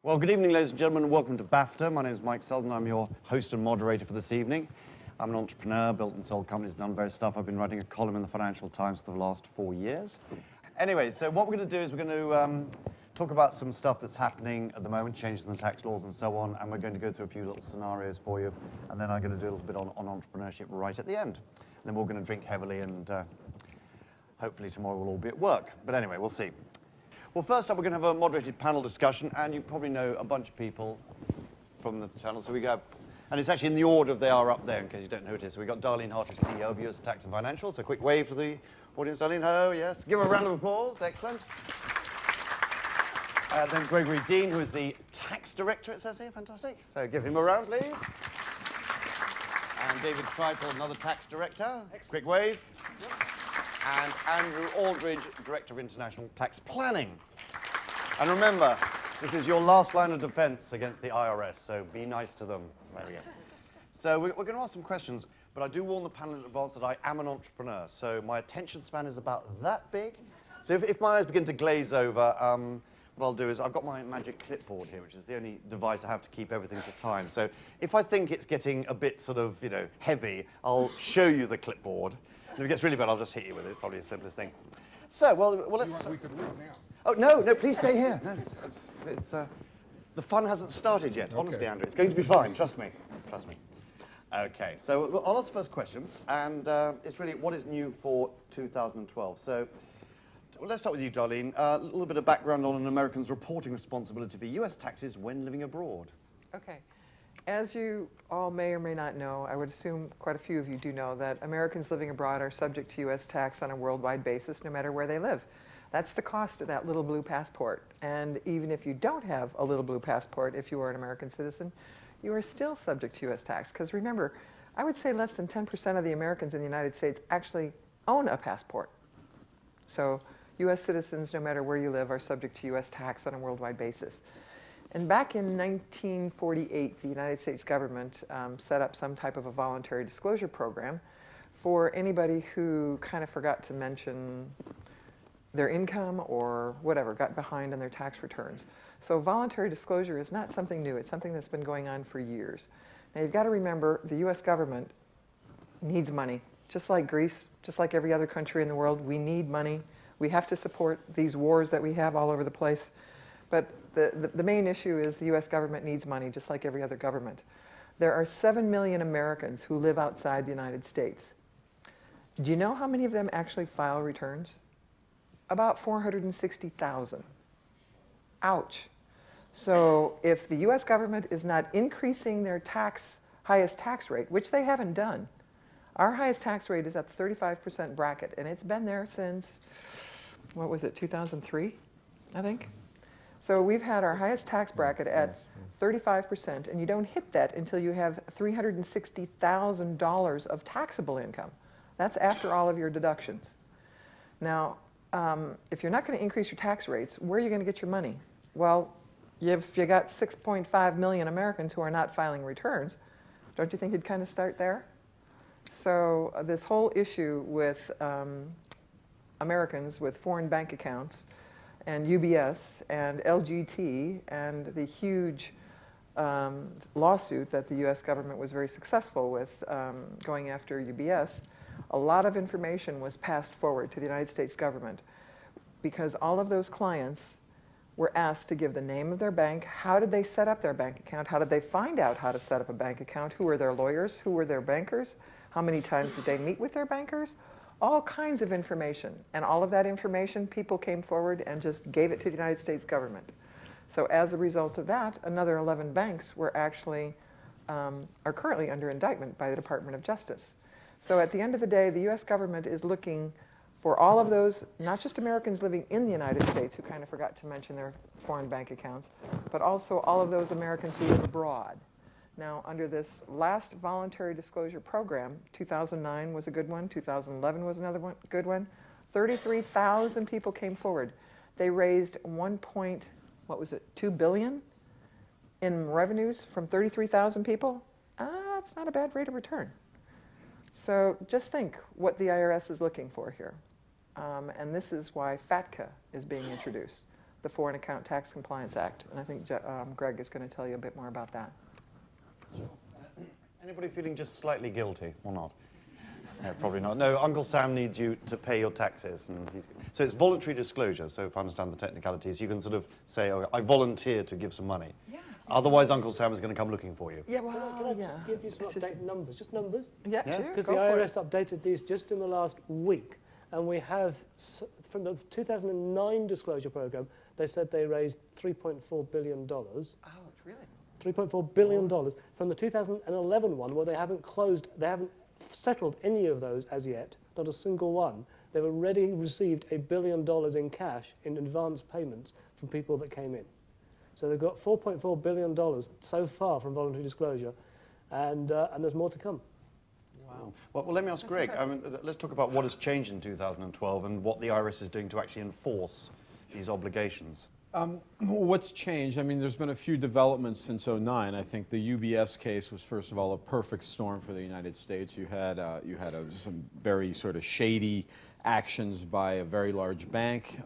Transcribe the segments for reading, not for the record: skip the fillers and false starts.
Well, good evening, ladies and gentlemen, and welcome to BAFTA. My name is Mike Selden. I'm your host and moderator for this evening. I'm an entrepreneur, built and sold companies, done various stuff. I've been writing a column in the Financial Times for the last 4 years. Anyway, so what we're going to do is we're going to talk about some stuff that's happening at the moment, changes in the tax laws and so on, and we're going to go through a few little scenarios for you, and then I'm going to do a little bit on entrepreneurship right at the end. And then we're going to drink heavily, and hopefully tomorrow we'll all be at work. But anyway, we'll see. Well, first up, we're going to have a moderated panel discussion, and you probably know a bunch of people from the channel. So we have, and it's actually in the order of they are up there, in case you don't know who it is. So we've got Darlene Harter, CEO of US Tax and Financial. So a quick wave to the audience, Darlene. Hello, yes. Give her a round of applause. Excellent. Then Gregory Dean, who is the tax director, it says here. Fantastic. So give him a round, please. And David Tripel, another tax director. Excellent. Quick wave. Yep. And Andrew Aldridge, Director of International Tax Planning. And remember, this is your last line of defense against the IRS, so be nice to them. There we go. So we're going to ask some questions, but I do warn the panel in advance that I am an entrepreneur, so my attention span is about that big. So if my eyes begin to glaze over, what I'll do is I've got my magic clipboard here, which is the only device I have to keep everything to time. So if I think it's getting a bit sort of, heavy, I'll show you the clipboard. If it gets really bad, I'll just hit you with it. Probably the simplest thing. So, well let's... We could leave now. Oh, no, please stay here. No, the fun hasn't started yet. Okay. Honestly, Andrew, it's going to be fine. Trust me. Trust me. Okay, so I'll ask the first question, and it's really what is new for 2012. So, let's start with you, Darlene. A little bit of background on an American's reporting responsibility for U.S. taxes when living abroad. Okay. As you all may or may not know, I would assume quite a few of you do know that Americans living abroad are subject to U.S. tax on a worldwide basis no matter where they live. That's the cost of that little blue passport. And even if you don't have a little blue passport, if you are an American citizen, you are still subject to U.S. tax. Because remember, I would say less than 10% of the Americans in the United States actually own a passport. So U.S. citizens, no matter where you live, are subject to U.S. tax on a worldwide basis. And back in 1948, the United States government set up some type of a voluntary disclosure program for anybody who kind of forgot to mention their income or whatever, got behind on their tax returns. So voluntary disclosure is not something new. It's something that's been going on for years. Now you've got to remember the U.S. government needs money. Just like Greece, just like every other country in the world, we need money. We have to support these wars that we have all over the place. But the main issue is the U.S. government needs money, just like every other government. There are 7 million Americans who live outside the United States. Do you know how many of them actually file returns? About 460,000. Ouch. So if the U.S. government is not increasing their highest tax rate, which they haven't done, our highest tax rate is at the 35% bracket, and it's been there since, what was it, 2003, I think? So we've had our highest tax bracket at 35%, and you don't hit that until you have $360,000 of taxable income. That's after all of your deductions. Now, if you're not going to increase your tax rates, where are you going to get your money? Well, if you got 6.5 million Americans who are not filing returns, don't you think you'd kind of start there? So this whole issue with Americans with foreign bank accounts and UBS and LGT and the huge lawsuit that the U.S. government was very successful with going after UBS, a lot of information was passed forward to the United States government because all of those clients were asked to give the name of their bank, how did they set up their bank account, how did they find out how to set up a bank account, who were their lawyers, who were their bankers, how many times did they meet with their bankers, all kinds of information. And all of that information, people came forward and just gave it to the United States government. So as a result of that, another 11 banks were actually, are currently under indictment by the Department of Justice. So at the end of the day, the U.S. government is looking for all of those, not just Americans living in the United States who kind of forgot to mention their foreign bank accounts, but also all of those Americans who live abroad. Now, under this last voluntary disclosure program, 2009 was a good one, 2011 was another good one, 33,000 people came forward. They raised $2 billion in revenues from 33,000 people. That's not a bad rate of return. So just think what the IRS is looking for here. And this is why FATCA is being introduced. the Foreign Account Tax Compliance Act. And I think Greg is going to tell you a bit more about that. Anybody feeling just slightly guilty or not? No, probably not. No, Uncle Sam needs you to pay your taxes. So it's voluntary disclosure, so if I understand the technicalities, you can sort of say, oh, I volunteer to give some money. Yeah. Otherwise, Uncle Sam is going to come looking for you. Yeah, well, Can I just give you some updated numbers? Just numbers? Yeah, sure. Because the IRS updated these just in the last week. And we have, from the 2009 disclosure program, they said they raised $3.4 billion. Oh, really? $3.4 billion. From the 2011 one, where they haven't settled any of those as yet, not a single one. They've already received $1 billion in cash in advance payments from people that came in. So they've got $4.4 billion so far from voluntary disclosure, and there's more to come. Wow. Well, let me ask Greg. Let's talk about what has changed in 2012 and what the IRS is doing to actually enforce these obligations. What's changed? I mean, there's been a few developments since '09. I think the UBS case was, first of all, a perfect storm for the United States. You had some very sort of shady actions by a very large bank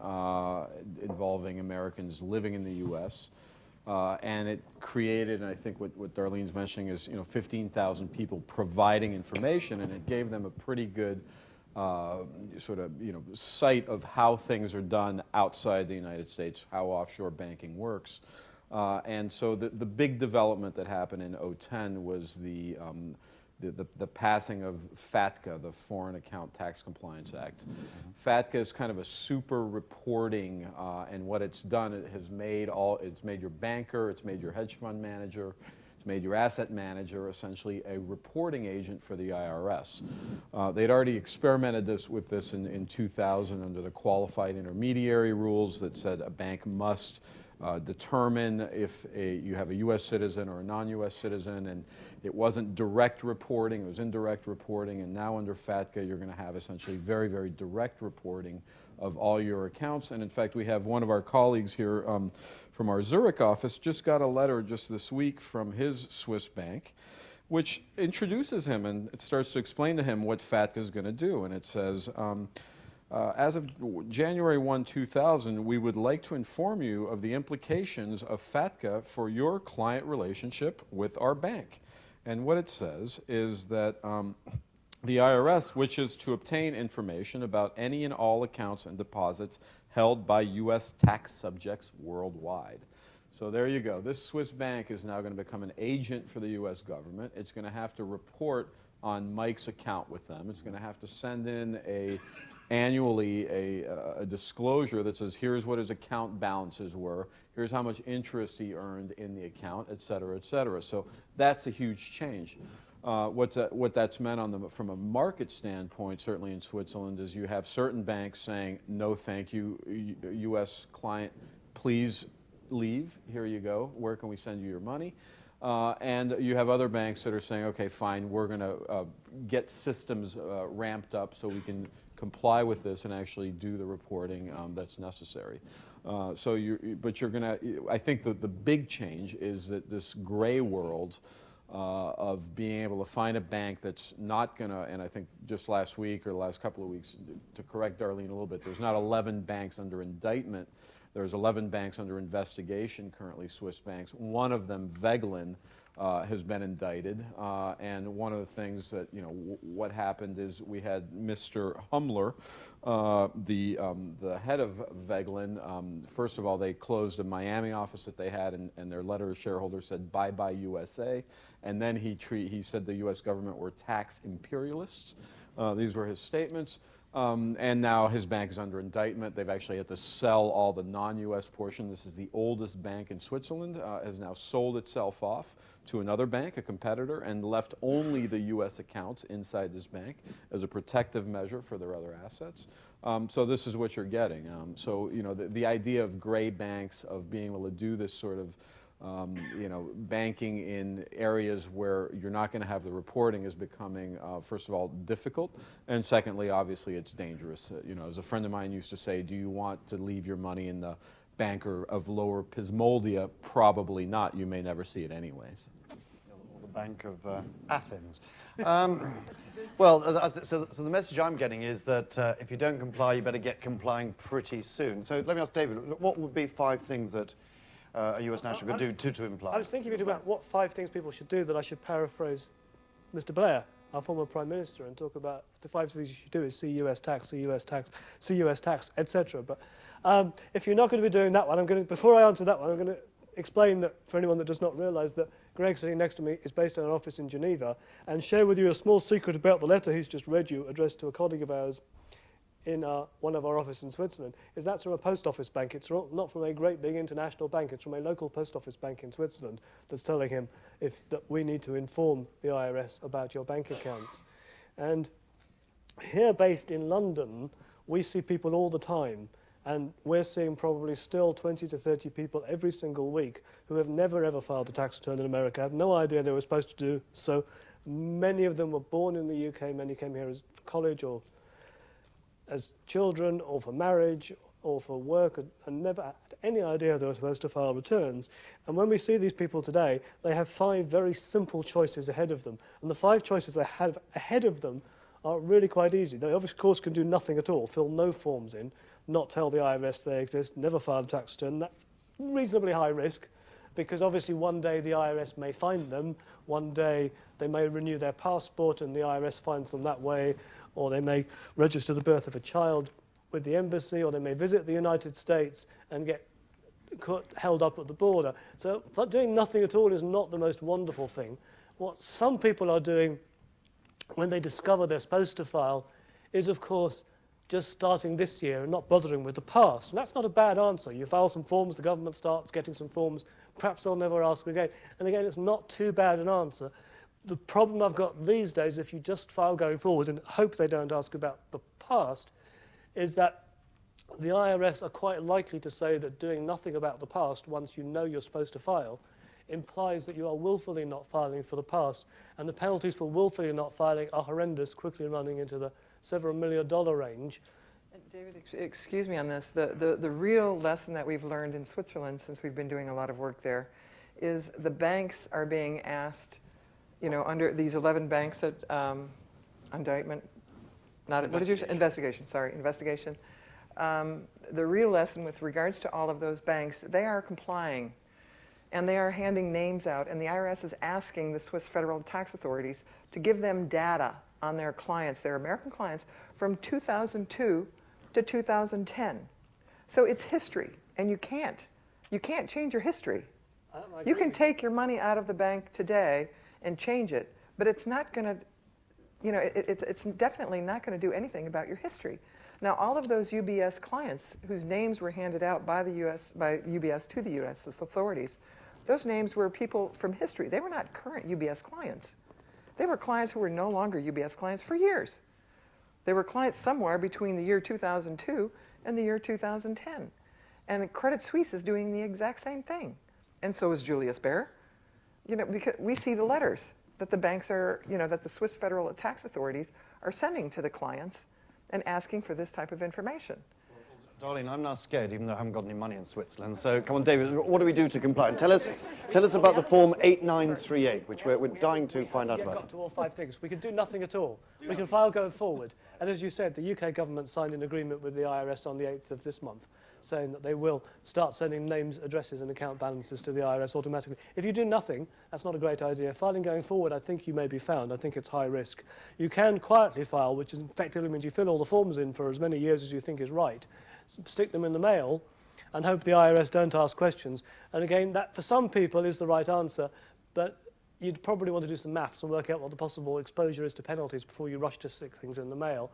involving Americans living in the U.S. And it created, and I think what Darlene's mentioning is, 15,000 people providing information, and it gave them a pretty good sight of how things are done outside the United States, how offshore banking works. And so the big development that happened in 2010 was the passing of FATCA, the Foreign Account Tax Compliance Act. FATCA is kind of a super reporting, and what it's done, it's made your banker, it's made your hedge fund manager, it's made your asset manager essentially a reporting agent for the IRS. They'd already experimented with this in 2000 under the qualified intermediary rules that said a bank must determine if you have a U.S. citizen or a non-U.S. citizen, and it wasn't direct reporting, it was indirect reporting, and now under FATCA you're going to have essentially very, very direct reporting of all your accounts. And in fact, we have one of our colleagues here from our Zurich office just got a letter just this week from his Swiss bank, which introduces him and it starts to explain to him what FATCA is going to do. And it says, as of January 1, 2000, we would like to inform you of the implications of FATCA for your client relationship with our bank. And what it says is that the IRS wishes to obtain information about any and all accounts and deposits held by U.S. tax subjects worldwide. So there you go. This Swiss bank is now going to become an agent for the U.S. government. It's going to have to report on Mike's account with them. It's going to have to send in annually a disclosure that says here's what his account balances were, here's how much interest he earned in the account, et cetera, et cetera. So that's a huge change. What that's meant from a market standpoint, certainly in Switzerland, is you have certain banks saying, no thank you, U.S. client, please leave, here you go, where can we send you your money? And you have other banks that are saying, okay, fine, we're going to get systems ramped up so we can comply with this and actually do the reporting that's necessary. But you're going to, I think that the big change is that this gray world of being able to find a bank that's not going to, and I think just last week or the last couple of weeks, to correct Darlene a little bit, there's not 11 banks under indictment. There's 11 banks under investigation currently, Swiss banks. One of them, Veglin, has been indicted. And one of the things that, what happened is we had Mr. Hummler, the head of Veglin. First of all, they closed a Miami office that they had, and their letter to shareholders said, bye-bye USA. And then he said the U.S. government were tax imperialists. These were his statements. And now his bank is under indictment. They've actually had to sell all the non-U.S. portion. This is the oldest bank in Switzerland, has now sold itself off to another bank, a competitor, and left only the U.S. accounts inside this bank as a protective measure for their other assets. So this is what you're getting. The idea of gray banks, of being able to do this sort of banking in areas where you're not going to have the reporting is becoming, first of all, difficult, and secondly, obviously, it's dangerous. As a friend of mine used to say, do you want to leave your money in the banker of Lower Pismoldia? Probably not. You may never see it anyways. Bank of Athens. So the message I'm getting is that if you don't comply, you better get complying pretty soon. So let me ask David, what would be 5 things that a US national could do to comply? I was thinking about what 5 things people should do, that I should paraphrase Mr. Blair, our former Prime Minister, and talk about the 5 things you should do is see US tax, see US tax, see US tax, etc. But if you're not going to be doing that one, before I answer that one, I'm going to explain that for anyone that does not realise that Greg sitting next to me is based in an office in Geneva, and share with you a small secret about the letter he's just read you, addressed to a colleague of ours in one of our offices in Switzerland, is that's from a post office bank. It's not from a great big international bank. It's from a local post office bank in Switzerland that's telling him that we need to inform the IRS about your bank accounts. And here, based in London, we see people all the time, and we're seeing probably still 20 to 30 people every single week who have never ever filed a tax return in America, had no idea they were supposed to do so. Many of them were born in the UK, many came here as college or as children or for marriage or for work, and never had any idea they were supposed to file returns. And when we see these people today, they have 5 very simple choices ahead of them. And the 5 choices they have ahead of them are really quite easy. They, of course, can do nothing at all, fill no forms in, not tell the IRS they exist, never file a tax return. That's reasonably high risk, because obviously one day the IRS may find them, one day they may renew their passport and the IRS finds them that way, or they may register the birth of a child with the embassy, or they may visit the United States and get held up at the border. So doing nothing at all is not the most wonderful thing. What some people are doing when they discover they're supposed to file is, of course, just starting this year and not bothering with the past. And that's not a bad answer. You file some forms, the government starts getting some forms, perhaps they'll never ask again. And again, it's not too bad an answer. The problem I've got these days, if you just file going forward and hope they don't ask about the past, is that the IRS are quite likely to say that doing nothing about the past once you know you're supposed to file implies that you are willfully not filing for the past. And the penalties for willfully not filing are horrendous, quickly running into the several $1 million range. And David, excuse me on this. The real lesson that we've learned in Switzerland, since we've been doing a lot of work there, is the banks are being asked, you know, under these 11 banks that indictment, not what did you say? Investigation. Sorry, investigation. The real lesson with regards to all of those banks, they are complying, and they are handing names out, and the IRS is asking the Swiss federal tax authorities to give them data on their clients, their American clients, from 2002 to 2010. So it's history, and you can't change your history. You can take your money out of the bank today and change it, but it's not going to, you know, it's definitely not going to do anything about your history. Now, all of those UBS clients whose names were handed out by the by UBS to the U.S. authorities, those names were people from history. They were not current UBS clients. They were clients who were no longer UBS clients for years. They were clients somewhere between the year 2002 and the year 2010. And Credit Suisse is doing the exact same thing. And so is Julius Baer. You know, because we see the letters that the banks are, you know, that the Swiss federal tax authorities are sending to the clients and asking for this type of information. Darlene, I'm now scared, even though I haven't got any money in Switzerland. So come on, David, what do we do to comply? And tell us about the form 8938, which we're dying to find out about. Got to all 5 things. We can do nothing at all. We can file going forward. And as you said, the UK government signed an agreement with the IRS on the 8th of this month, saying that they will start sending names, addresses and account balances to the IRS automatically. If you do nothing, that's not a great idea. Filing going forward, I think you may be found. I think it's high risk. You can quietly file, which effectively means you fill all the forms in for as many years as you think is right, stick them in the mail and hope the IRS don't ask questions. And again, that for some people is the right answer, but you'd probably want to do some maths and work out what the possible exposure is to penalties before you rush to stick things in the mail.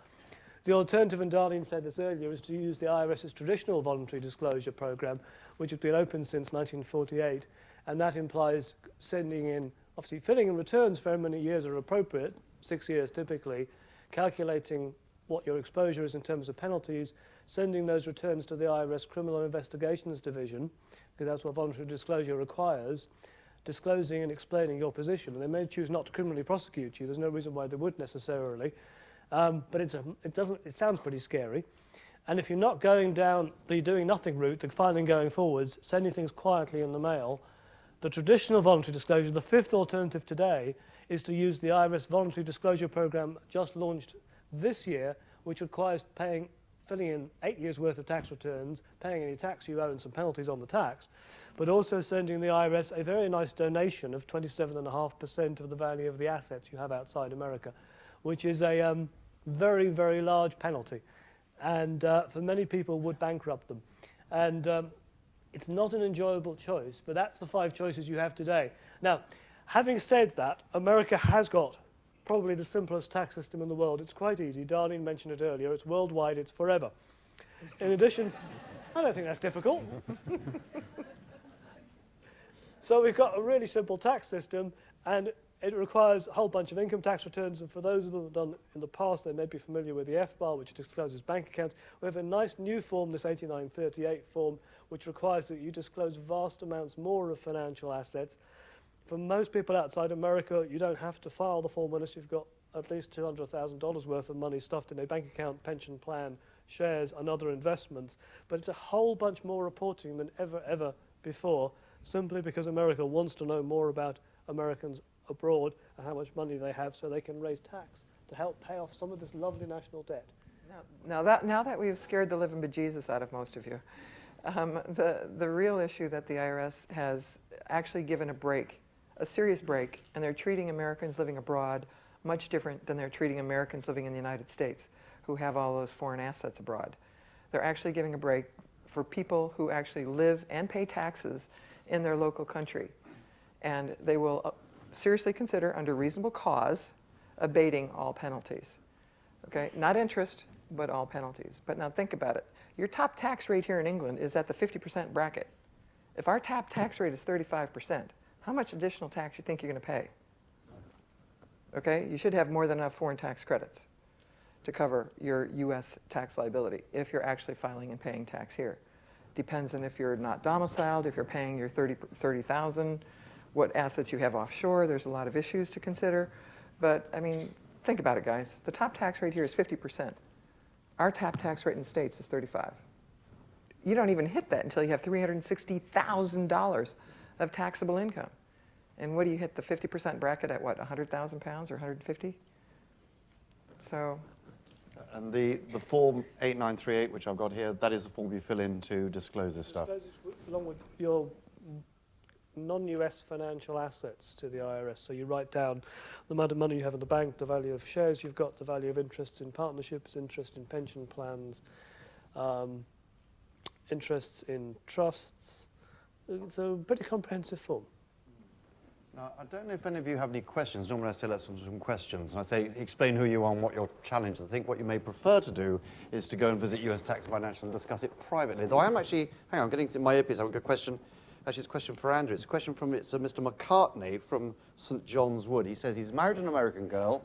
The alternative, and Darlene said this earlier, is to use the IRS's traditional voluntary disclosure program, which has been open since 1948, and that implies sending in, obviously filling in returns for how many years are appropriate, 6 years typically, calculating what your exposure is in terms of penalties, sending those returns to the IRS Criminal Investigations Division, because that's what voluntary disclosure requires, disclosing and explaining your position. And they may choose not to criminally prosecute you. There's no reason why they would necessarily. But it sounds pretty scary. And if you're not going down the doing nothing route, the filing going forwards, sending things quietly in the mail, The traditional voluntary disclosure, the fifth alternative today, is to use the IRS voluntary disclosure program just launched this year, which requires filling in 8 years' worth of tax returns, paying any tax you owe and some penalties on the tax, but also sending the IRS a very nice donation of 27.5% of the value of the assets you have outside America, which is a very, very large penalty, and for many people would bankrupt them. And it's not an enjoyable choice, but that's the 5 choices you have today. Now, having said that, America has got probably the simplest tax system in the world. It's quite easy. Darlene mentioned it earlier. It's worldwide. It's forever. In addition, I don't think that's difficult. So we've got a really simple tax system, and it requires a whole bunch of income tax returns. And for those of them who have done in the past, they may be familiar with the FBAR, which discloses bank accounts. We have a nice new form, this 8938 form, which requires that you disclose vast amounts more of financial assets. For most people outside America, you don't have to file the form unless you've got at least $200,000 worth of money stuffed in a bank account, pension plan, shares, and other investments. But it's a whole bunch more reporting than ever before, simply because America wants to know more about Americans abroad and how much money they have so they can raise tax to help pay off some of this lovely national debt. Now that we've scared the living bejesus out of most of you, the real issue that the IRS has actually given a serious break, and they're treating Americans living abroad much different than they're treating Americans living in the United States who have all those foreign assets abroad. They're actually giving a break for people who actually live and pay taxes in their local country. And they will seriously consider, under reasonable cause, abating all penalties. Okay? Not interest, but all penalties. But now think about it. Your top tax rate here in England is at the 50% bracket. If our top tax rate is 35%, how much additional tax you think you're going to pay? Okay? You should have more than enough foreign tax credits to cover your U.S. tax liability if you're actually filing and paying tax here. Depends on if you're not domiciled, if you're paying your $30,000, what assets you have offshore. There's a lot of issues to consider. But, I mean, think about it, guys. The top tax rate here is 50%. Our top tax rate in the States is 35%. You don't even hit that until you have $360,000 of taxable income. And what do you hit the 50% bracket at, what, 100,000 pounds or 150? So. And the Form 8938, which I've got here, that is the form you fill in to disclose this stuff. Along with your non-US financial assets to the IRS. So you write down the amount of money you have in the bank, the value of shares you've got, the value of interests in partnerships, interest in pension plans, interests in trusts. It's a pretty comprehensive form. Now, I don't know if any of you have any questions. Normally I say let's have some questions. And I say explain who you are and what your challenge is. I think what you may prefer to do is to go and visit US Tax Financial and discuss it privately. Though I am actually, hang on, I'm getting to my earpiece. I've got a question. Actually, it's a question for Andrew. It's a question from Mr. McCartney from St. John's Wood. He says he's married an American girl,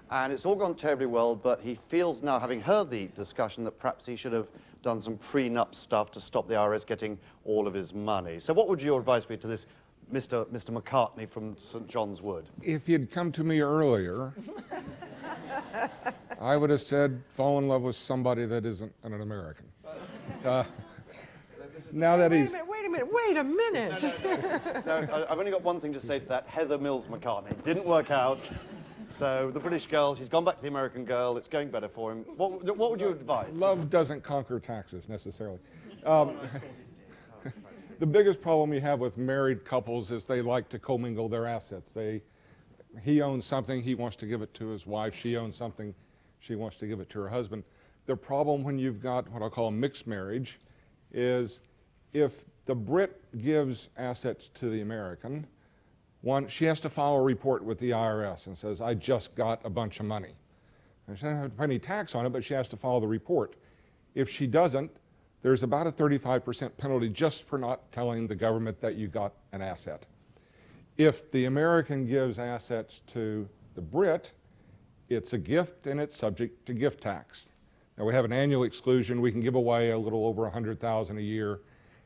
and it's all gone terribly well, but he feels now, having heard the discussion, that perhaps he should have done some prenup stuff to stop the IRS getting all of his money. So what would your advice be to this Mr. McCartney from St. John's Wood? If you'd come to me earlier, I would have said fall in love with somebody that isn't an American. Now that he's... Wait a minute. No, I've only got one thing to say to that. Heather Mills McCartney. Didn't work out. So the British girl, she's gone back to the American girl. It's going better for him. What would you advise? Love doesn't conquer taxes, necessarily. The biggest problem you have with married couples is they like to commingle their assets. He owns something, he wants to give it to his wife. She owns something, she wants to give it to her husband. The problem when you've got what I'll call a mixed marriage is if the Brit gives assets to the American, she has to file a report with the IRS and says, I just got a bunch of money. And she doesn't have to pay any tax on it, but she has to file the report. If she doesn't, there's about a 35% penalty just for not telling the government that you got an asset. If the American gives assets to the Brit, it's a gift and it's subject to gift tax. Now we have an annual exclusion. We can give away a little over $100,000 a year,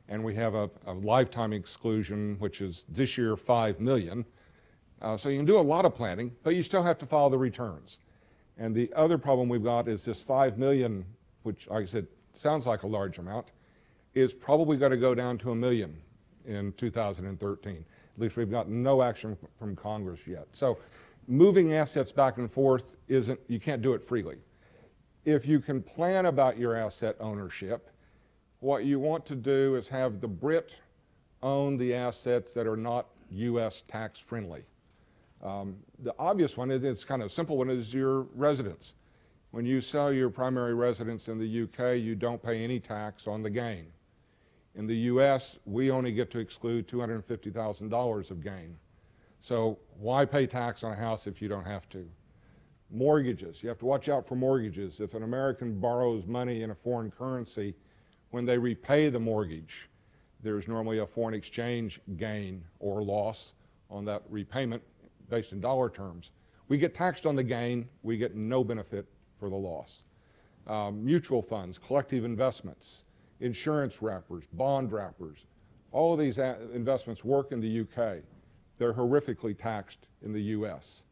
and we have a lifetime exclusion, which is this year $5 million. So you can do a lot of planning, but you still have to file the returns. And the other problem we've got is this $5 million, which, like I said, sounds like a large amount, is probably going to go down to $1 million in 2013. At least we've got no action from Congress yet. So moving assets back and forth isn't, you can't do it freely. If you can plan about your asset ownership, what you want to do is have the Brit own the assets that are not U.S. tax friendly. The obvious one, it's kind of simple one, is your residence. When you sell your primary residence in the UK, you don't pay any tax on the gain. In the US, we only get to exclude $250,000 of gain. So why pay tax on a house if you don't have to? Mortgages, you have to watch out for mortgages. If an American borrows money in a foreign currency, when they repay the mortgage, there's normally a foreign exchange gain or loss on that repayment based in dollar terms. We get taxed on the gain, we get no benefit for the loss. Mutual funds, collective investments, insurance wrappers, bond wrappers, all of these investments work in the UK. They're horrifically taxed in the US.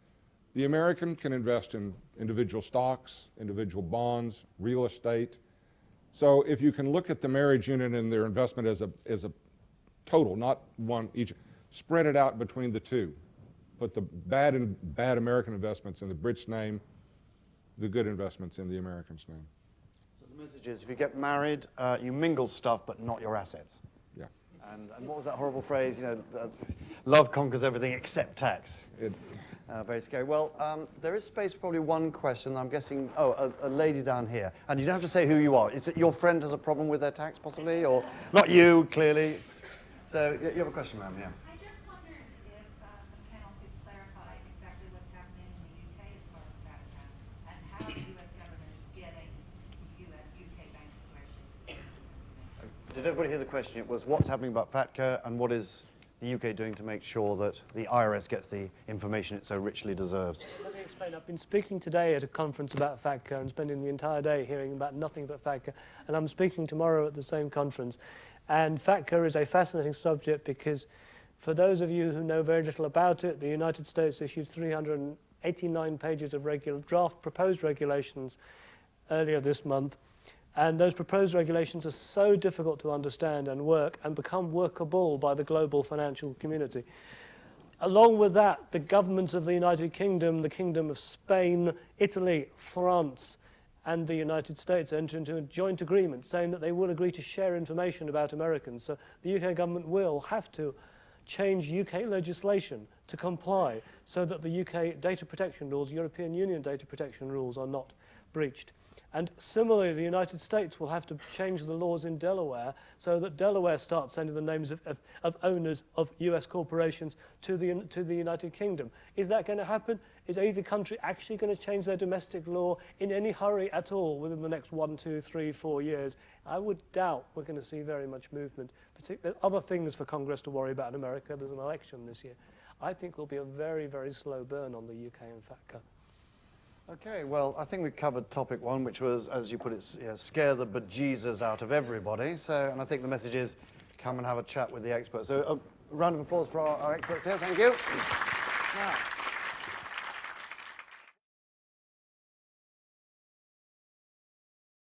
The American can invest in individual stocks, individual bonds, real estate. So if you can look at the marriage unit and their investment as a total, not one each, spread it out between the two. Put the bad American investments in the Brits' name, the good investments in the Americans' name. So the message is, if you get married, you mingle stuff, but not your assets. Yeah. And what was that horrible phrase? You know, love conquers everything except tax. Very scary. Well, there is space for probably one question. I'm guessing, a lady down here. And you don't have to say who you are. Is it your friend has a problem with their tax, possibly? Or not you, clearly. So you have a question, ma'am, yeah. I just wondered if the panel could clarify exactly what's happening in the UK as far as FATCA and how the US government is getting UK banks to actually disclose this information. Did everybody hear the question? It was what's happening about FATCA and what is the UK doing to make sure that the IRS gets the information it so richly deserves? Let me explain. I've been speaking today at a conference about FATCA and spending the entire day hearing about nothing but FATCA, and I'm speaking tomorrow at the same conference. And FATCA is a fascinating subject because for those of you who know very little about it, the United States issued 389 pages of draft proposed regulations earlier this month. And those proposed regulations are so difficult to understand and work and become workable by the global financial community. Along with that, the governments of the United Kingdom, the Kingdom of Spain, Italy, France, and the United States entered into a joint agreement saying that they will agree to share information about Americans. So the UK government will have to change UK legislation to comply so that the UK data protection rules, European Union data protection rules, are not breached. And similarly, the United States will have to change the laws in Delaware so that Delaware starts sending the names of owners of US corporations to the United Kingdom. Is that going to happen? Is either country actually going to change their domestic law in any hurry at all within the next 1, 2, 3, 4 years? I would doubt we're going to see very much movement. There's other things for Congress to worry about in America. There's an election this year. I think there'll be a very, very slow burn on the UK and FATCA. Okay, well, I think we covered topic one, which was, as you put it, scare the bejesus out of everybody. So, and I think the message is, come and have a chat with the experts. So, a round of applause for our experts here. Thank you. Now,